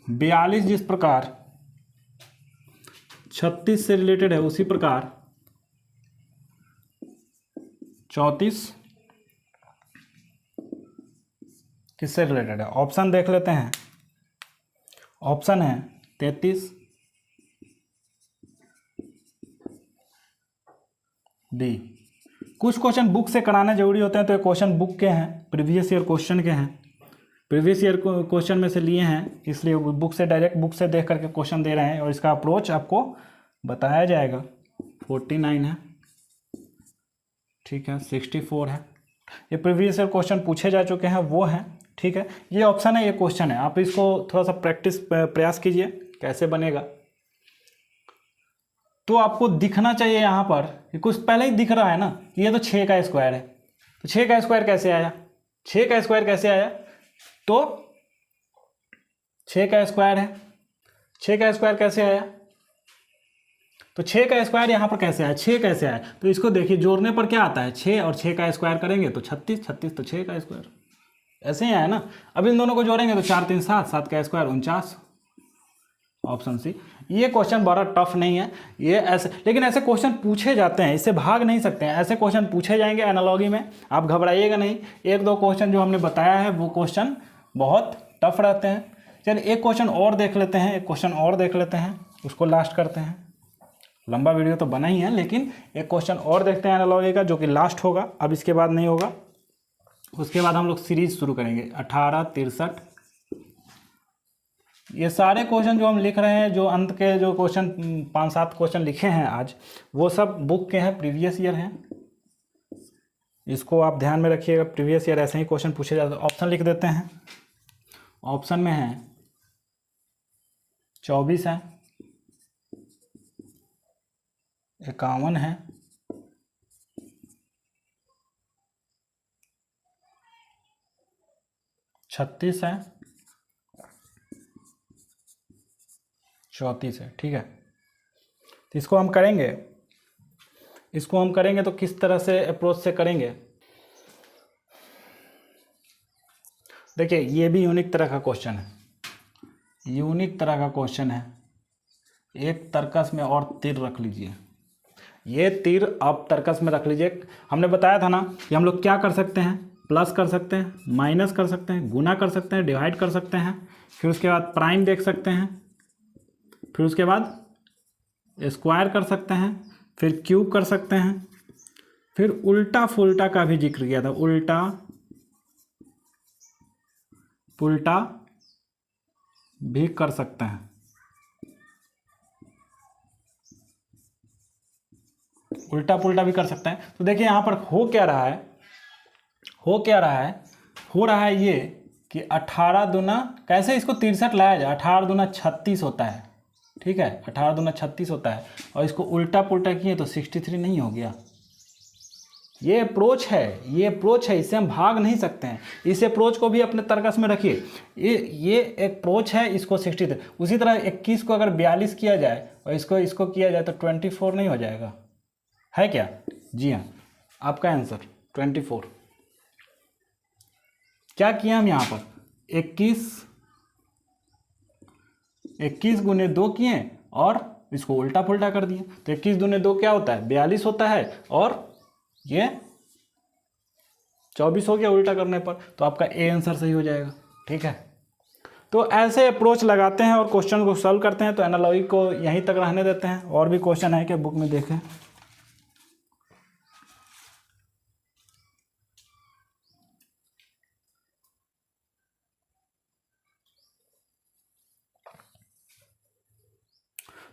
42 जिस प्रकार 36 से रिलेटेड है, उसी प्रकार 34 किससे रिलेटेड है। ऑप्शन देख लेते हैं, ऑप्शन है 33, डी। कुछ क्वेश्चन बुक से कराने जरूरी होते हैं, तो ये क्वेश्चन बुक के हैं, प्रीवियस ईयर क्वेश्चन के हैं, प्रीवियस ईयर क्वेश्चन में से लिए हैं, इसलिए बुक से डायरेक्ट बुक से देख करके क्वेश्चन दे रहे हैं, और इसका अप्रोच आपको बताया जाएगा। 49 है, ठीक है, 64 है। ये प्रीवियस ईयर क्वेश्चन पूछे जा चुके हैं, वो हैं, ठीक है। ये ऑप्शन है, ये क्वेश्चन है, आप इसको थोड़ा सा प्रैक्टिस प्रयास कीजिए कैसे बनेगा। तो आपको दिखना चाहिए यहाँ पर कि कुछ पहले ही दिख रहा है ना कि ये तो 6 का स्क्वायर है। तो 6 का स्क्वायर कैसे आया, 6 का स्क्वायर कैसे आया, तो 6 का स्क्वायर है, 6 का स्क्वायर कैसे आया, तो 6 का स्क्वायर यहाँ पर कैसे आया, 6 कैसे आया, तो इसको देखिए जोड़ने पर क्या आता है, 6 और 6 का स्क्वायर करेंगे तो 36, 36 तो 6 का स्क्वायर, ऐसे ही आया ना। अब इन दोनों को जोड़ेंगे तो 4 3 7, 7 का स्क्वायर 49, ऑप्शन सी। ये क्वेश्चन बड़ा टफ नहीं है ये, ऐसे लेकिन ऐसे क्वेश्चन पूछे जाते हैं, इससे भाग नहीं सकते हैं, ऐसे क्वेश्चन पूछे जाएंगे एनालॉजी में, आप घबराइएगा नहीं। एक दो क्वेश्चन जो हमने बताया है वो क्वेश्चन बहुत टफ रहते हैं। चलिए एक क्वेश्चन और देख लेते हैं, एक क्वेश्चन और देख लेते हैं, उसको लास्ट करते हैं। लंबा वीडियो तो बना ही है, लेकिन एक क्वेश्चन और देखते हैं एनालॉजी का, जो कि लास्ट होगा, अब इसके बाद नहीं होगा। उसके बाद हम लोग सीरीज शुरू करेंगे 18, 63। ये सारे क्वेश्चन जो हम लिख रहे हैं, जो अंत के जो क्वेश्चन 5-7 क्वेश्चन लिखे हैं आज, वो सब बुक के हैं, प्रीवियस ईयर हैं। इसको आप ध्यान में रखिएगा, प्रीवियस ईयर ऐसे ही क्वेश्चन पूछे जाते हैं। ऑप्शन लिख देते हैं, ऑप्शन में है 24 है, 51 है, 36 है, 34 है। ठीक है, तो इसको हम करेंगे, इसको हम करेंगे तो किस तरह से अप्रोच से करेंगे। देखिए ये भी यूनिक तरह का क्वेश्चन है, यूनिक तरह का क्वेश्चन है। एक तर्कस में और तीर रख लीजिए, ये तीर आप तर्कस में रख लीजिए। हमने बताया था ना कि हम लोग क्या कर सकते हैं, प्लस कर सकते हैं, माइनस कर सकते हैं, गुना कर सकते हैं, डिवाइड कर सकते हैं, फिर उसके बाद प्राइम देख सकते हैं, फिर उसके बाद स्क्वायर कर सकते हैं, फिर क्यूब कर सकते हैं, फिर उल्टा फुल्टा का भी जिक्र किया था, उल्टा पुल्टा भी कर सकते हैं। उल्टा पुल्टा भी कर सकते हैं। तो देखिए यहाँ पर हो क्या रहा है, हो क्या रहा है, हो रहा है ये कि 18 दूना, कैसे इसको 63 लाया जाए, 18 दूना 36 होता है। ठीक है, 18 दूना 36 होता है, और इसको उल्टा पुल्टा किए तो 63 नहीं हो गया। ये अप्रोच है, ये अप्रोच है, इससे हम भाग नहीं सकते हैं। इस अप्रोच को भी अपने तर्कस में रखिए, ये अप्रोच है, इसको 63। उसी तरह 21 को अगर 42 किया जाए और इसको किया जाए तो 24 नहीं हो जाएगा, है क्या? जी हाँ, आपका आंसर 24। क्या किया हम यहाँ पर, 21 गुने 2 किए और इसको उल्टा पुल्टा कर दिए। तो 21 गुने 2 क्या होता है, 42 होता है, और ये 24 हो गया उल्टा करने पर। तो आपका ए आंसर सही हो जाएगा। ठीक है, तो ऐसे अप्रोच लगाते हैं और क्वेश्चन को सॉल्व करते हैं। तो एनालॉजी को यहीं तक रहने देते हैं, और भी क्वेश्चन है क्या बुक में देखें।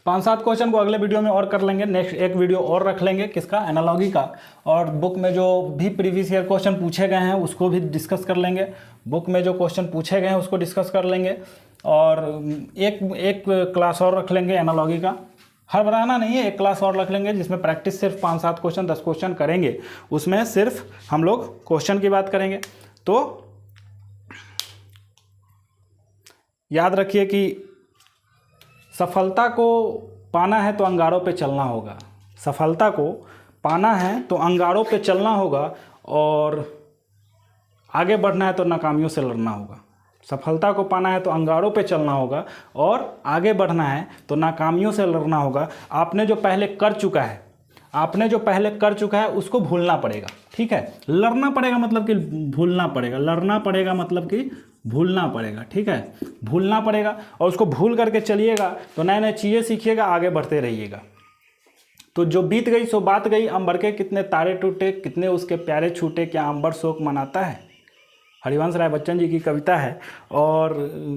पाँच सात क्वेश्चन को अगले वीडियो में और कर लेंगे। नेक्स्ट एक वीडियो और रख लेंगे किसका, एनालॉजी का, और बुक में जो भी प्रीवियस ईयर क्वेश्चन पूछे गए हैं उसको भी डिस्कस कर लेंगे। बुक में जो क्वेश्चन पूछे गए हैं उसको डिस्कस कर लेंगे, और एक क्लास और रख लेंगे एनालॉजी का। हर बनाना नहीं है, एक क्लास और रख लेंगे जिसमें प्रैक्टिस सिर्फ 5-7 क्वेश्चन 10 क्वेश्चन करेंगे। उसमें सिर्फ हम लोग क्वेश्चन की बात करेंगे। तो याद रखिए कि सफलता को पाना है तो अंगारों पे चलना होगा, सफलता को पाना है तो अंगारों पे चलना होगा, और आगे बढ़ना है तो नाकामियों से लड़ना होगा। सफलता को पाना है तो अंगारों पे चलना होगा, और आगे बढ़ना है तो नाकामियों से लड़ना होगा। आपने जो पहले कर चुका है, आपने जो पहले कर चुका है उसको भूलना पड़ेगा। ठीक है, लड़ना पड़ेगा मतलब कि भूलना पड़ेगा, लड़ना पड़ेगा मतलब कि भूलना पड़ेगा। ठीक है, भूलना पड़ेगा, और उसको भूल करके चलिएगा तो नए नए चीज़ें सीखिएगा, आगे बढ़ते रहिएगा। तो जो बीत गई सो बात गई, अंबर के कितने तारे टूटे, कितने उसके प्यारे छूटे, क्या अंबर शोक मनाता है। हरिवंश राय बच्चन जी की कविता है, और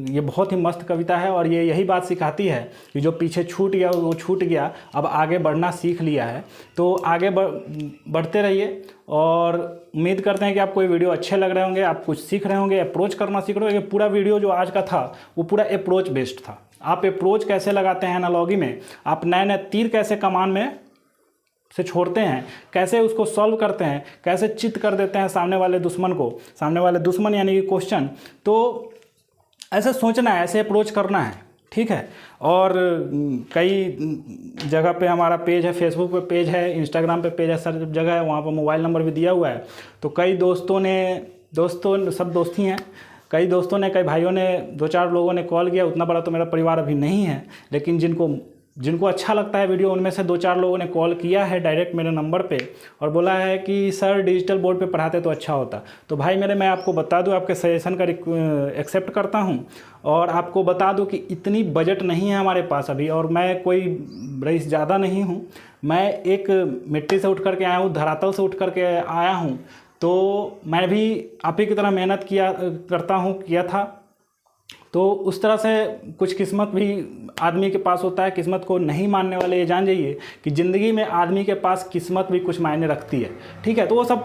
ये बहुत ही मस्त कविता है, और ये यही बात सिखाती है कि जो पीछे छूट गया वो छूट गया, अब आगे बढ़ना सीख लिया है। तो आगे बढ़ते रहिए, और उम्मीद करते हैं कि आपको ये वीडियो अच्छे लग रहे होंगे, आप कुछ सीख रहे होंगे, अप्रोच करना सीख रहे होंगे। पूरा वीडियो जो आज का था वो पूरा अप्रोच बेस्ड था। आप अप्रोच कैसे लगाते हैं एनालॉजी में, आप नए नए तीर कैसे कमान में से छोड़ते हैं, कैसे उसको सॉल्व करते हैं, कैसे चित कर देते हैं सामने वाले दुश्मन को, सामने वाले दुश्मन यानी कि क्वेश्चन। तो ऐसे सोचना है, ऐसे अप्रोच करना है, ठीक है। और कई जगह पे हमारा पेज है, फेसबुक पे पेज है, इंस्टाग्राम पे पेज है, सर जगह है, वहाँ पर मोबाइल नंबर भी दिया हुआ है। तो कई दोस्तों सब दोस्त ही हैं, कई दोस्तों ने, कई भाइयों ने, 2-4 लोगों ने कॉल किया। उतना बड़ा तो मेरा परिवार अभी नहीं है, लेकिन जिनको अच्छा लगता है वीडियो, उनमें से 2-4 लोगों ने कॉल किया है डायरेक्ट मेरे नंबर पे और बोला है कि सर डिजिटल बोर्ड पे पढ़ाते तो अच्छा होता। तो भाई मैं आपको बता दूं, आपके सजेशन का एक्सेप्ट करता हूं और आपको बता दूं कि इतनी बजट नहीं है हमारे पास अभी, और मैं कोई रईस ज़्यादा नहीं हूं। मैं एक मिट्टी से उठ करके आया हूँ, धरातल से उठ करके आया हूँ। तो मैं भी आप ही की तरह मेहनत किया था। तो उस तरह से कुछ किस्मत भी आदमी के पास होता है। किस्मत को नहीं मानने वाले ये जान जाइए कि ज़िंदगी में आदमी के पास किस्मत भी कुछ मायने रखती है, ठीक है। तो वो सब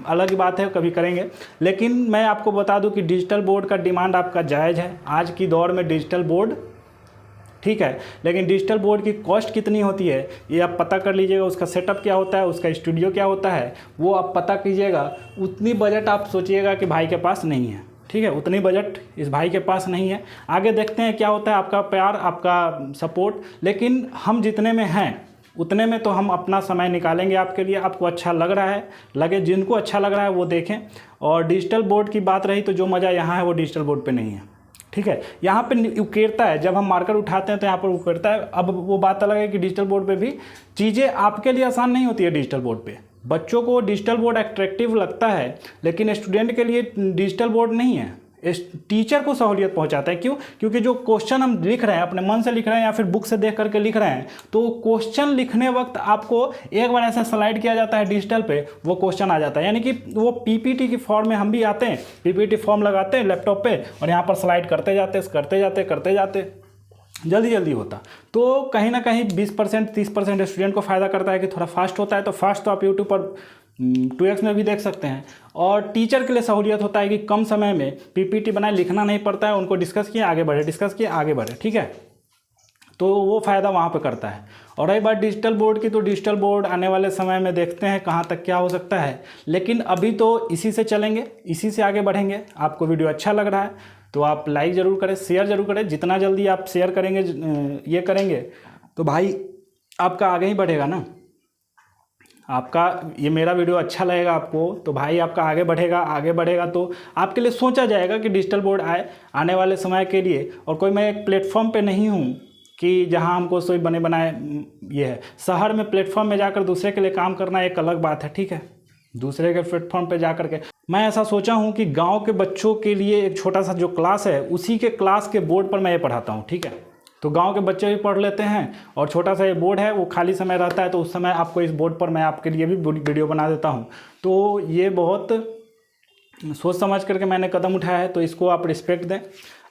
अलग ही बात है, कभी करेंगे। लेकिन मैं आपको बता दूं कि डिजिटल बोर्ड का डिमांड आपका जायज़ है आज की दौर में, डिजिटल बोर्ड, ठीक है। लेकिन डिजिटल बोर्ड की कॉस्ट कितनी होती है ये आप पता कर लीजिएगा। उसका सेटअप क्या होता है, उसका स्टूडियो क्या होता है, वो आप पता कीजिएगा। उतनी बजट आप सोचिएगा कि भाई के पास नहीं है, ठीक है। उतनी बजट इस भाई के पास नहीं है। आगे देखते हैं क्या होता है, आपका प्यार, आपका सपोर्ट। लेकिन हम जितने में हैं उतने में तो हम अपना समय निकालेंगे आपके लिए। आपको अच्छा लग रहा है, लगे, जिनको अच्छा लग रहा है वो देखें। और डिजिटल बोर्ड की बात रही तो जो मज़ा यहाँ है वो डिजिटल बोर्ड पे नहीं है, ठीक है। यहाँ पे उकेरता है, जब हम मार्कर उठाते हैं तो यहाँ पर उकेरता है। अब वो बात अलग है कि डिजिटल बोर्ड पे भी चीज़ें आपके लिए आसान नहीं होती है। डिजिटल बोर्ड पे बच्चों को डिजिटल बोर्ड अट्रैक्टिव लगता है, लेकिन स्टूडेंट के लिए डिजिटल बोर्ड नहीं है। टीचर को सहूलियत पहुंचाता है। क्यों? क्योंकि जो क्वेश्चन हम लिख रहे हैं, अपने मन से लिख रहे हैं या फिर बुक से देख करके लिख रहे हैं, तो क्वेश्चन लिखने वक्त आपको एक बार ऐसा स्लाइड किया जाता है डिजिटल पे, वो क्वेश्चन आ जाता है। यानी कि वो पीपीटी की फॉर्म में हम भी आते हैं, पीपीटी फॉर्म लगाते हैं लैपटॉप पे और यहाँ पर स्लाइड करते जाते जल्दी होता। तो कहीं ना कहीं 20% 30% स्टूडेंट को फ़ायदा करता है कि थोड़ा फास्ट होता है। तो फास्ट तो आप यूट्यूब पर 2x में भी देख सकते हैं। और टीचर के लिए सहूलियत होता है कि कम समय में पीपीटी बनाए, लिखना नहीं पड़ता है, उनको डिस्कस किए आगे बढ़े, ठीक है। तो वो फ़ायदा वहाँ पे करता है। और रही बात डिजिटल बोर्ड की, तो डिजिटल बोर्ड आने वाले समय में देखते हैं कहाँ तक क्या हो सकता है। लेकिन अभी तो इसी से चलेंगे, इसी से आगे बढ़ेंगे। आपको वीडियो अच्छा लग रहा है तो आप लाइक ज़रूर करें, शेयर ज़रूर करें। जितना जल्दी आप शेयर करेंगे, ये करेंगे, तो भाई आपका आगे ही बढ़ेगा ना। आपका ये मेरा वीडियो अच्छा लगेगा आपको, तो भाई आपका आगे बढ़ेगा तो आपके लिए सोचा जाएगा कि डिजिटल बोर्ड आने वाले समय के लिए। और कोई मैं एक प्लेटफॉर्म पे नहीं हूँ कि जहाँ हमको सोई बने बनाए ये है। शहर में प्लेटफॉर्म में जाकर दूसरे के लिए काम करना एक अलग बात है, ठीक है। दूसरे के प्लेटफॉर्म पे जा करके मैं ऐसा सोचा हूँ कि गांव के बच्चों के लिए एक छोटा सा जो क्लास है, उसी के क्लास के बोर्ड पर मैं ये पढ़ाता हूँ, ठीक है। तो गांव के बच्चे भी पढ़ लेते हैं और छोटा सा ये बोर्ड है, वो खाली समय रहता है तो उस समय आपको इस बोर्ड पर मैं आपके लिए भी वीडियो बना देता हूँ। तो ये बहुत सोच समझ करके मैंने कदम उठाया है, तो इसको आप रिस्पेक्ट दें।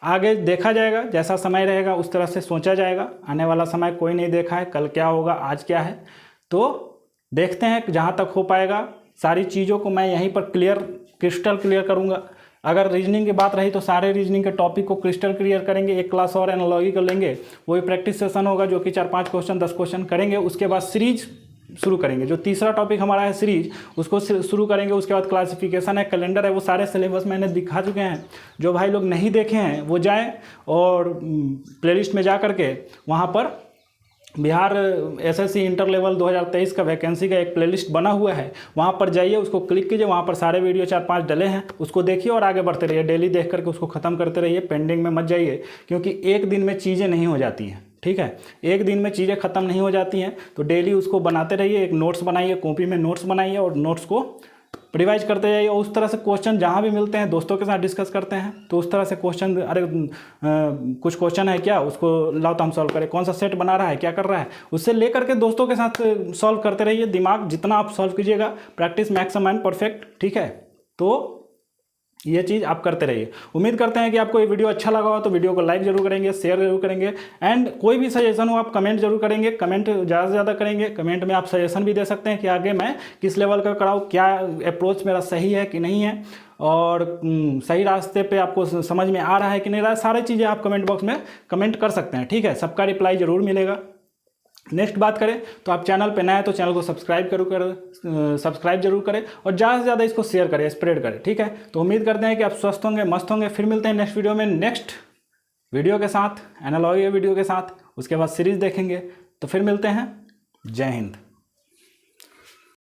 आगे देखा जाएगा, जैसा समय रहेगा उस तरह से सोचा जाएगा। आने वाला समय कोई नहीं देखा है, कल क्या होगा आज क्या है, तो देखते हैं जहाँ तक हो पाएगा। सारी चीज़ों को मैं यहीं पर क्रिस्टल क्लियर करूँगा। अगर रीजनिंग की बात रही तो सारे रीजनिंग के टॉपिक को क्रिस्टल क्लियर करेंगे। एक क्लास और एनालॉजी कर लेंगे, वही प्रैक्टिस सेशन होगा जो कि 4-5 क्वेश्चन 10 क्वेश्चन करेंगे। उसके बाद सीरीज शुरू करेंगे। जो तीसरा टॉपिक हमारा है सीरीज, उसको शुरू करेंगे। उसके बाद क्लासिफिकेशन है, कैलेंडर है, वो सारे सिलेबस मैंने दिखा चुके हैं। जो भाई लोग नहीं देखे हैं वो जाएं और प्लेलिस्ट में जा करके वहाँ पर बिहार एसएससी इंटर लेवल 2023 का वैकेंसी का एक प्लेलिस्ट बना हुआ है, वहाँ पर जाइए, उसको क्लिक कीजिए। वहाँ पर सारे वीडियो 4-5 डले हैं, उसको देखिए और आगे बढ़ते रहिए। डेली देख करके उसको ख़त्म करते रहिए, पेंडिंग में मत जाइए, क्योंकि एक दिन में चीज़ें नहीं हो जाती हैं, ठीक है। एक दिन में चीज़ें ख़त्म नहीं हो जाती हैं। तो डेली उसको बनाते रहिए। एक नोट्स बनाइए, कॉपी में नोट्स बनाइए और नोट्स को रिवाइज करते जाइए। और उस तरह से क्वेश्चन जहाँ भी मिलते हैं दोस्तों के साथ डिस्कस करते हैं, तो उस तरह से क्वेश्चन, अरे कुछ क्वेश्चन है क्या, उसको लाओ तो हम सॉल्व करें। कौन सा सेट बना रहा है, क्या कर रहा है, उससे ले करके दोस्तों के साथ सॉल्व करते रहिए। दिमाग जितना आप सॉल्व कीजिएगा, प्रैक्टिस मैक्स मैन परफेक्ट, ठीक है। तो ये चीज़ आप करते रहिए। उम्मीद करते हैं कि आपको ये वीडियो अच्छा लगा हो तो वीडियो को लाइक जरूर करेंगे, शेयर जरूर करेंगे, एंड कोई भी सजेशन हो आप कमेंट जरूर करेंगे। कमेंट ज़्यादा से ज़्यादा करेंगे। कमेंट में आप सजेशन भी दे सकते हैं कि आगे मैं किस लेवल का कराऊँ, क्या अप्रोच मेरा सही है कि नहीं है, और सही रास्ते पे आपको समझ में आ रहा है कि नहीं रहा है। सारी चीज़ें आप कमेंट बॉक्स में कमेंट कर सकते हैं, ठीक है। सबका रिप्लाई जरूर मिलेगा। नेक्स्ट बात करें तो आप चैनल पे नए हैं तो चैनल को सब्सक्राइब जरूर करें, और ज़्यादा से ज़्यादा इसको शेयर करें, स्प्रेड करें, ठीक है। तो उम्मीद करते हैं कि आप स्वस्थ होंगे, मस्त होंगे। फिर मिलते हैं नेक्स्ट वीडियो में, नेक्स्ट वीडियो के साथ, एनालॉजी वीडियो के साथ। उसके बाद सीरीज़ देखेंगे। तो फिर मिलते हैं। जय हिंद।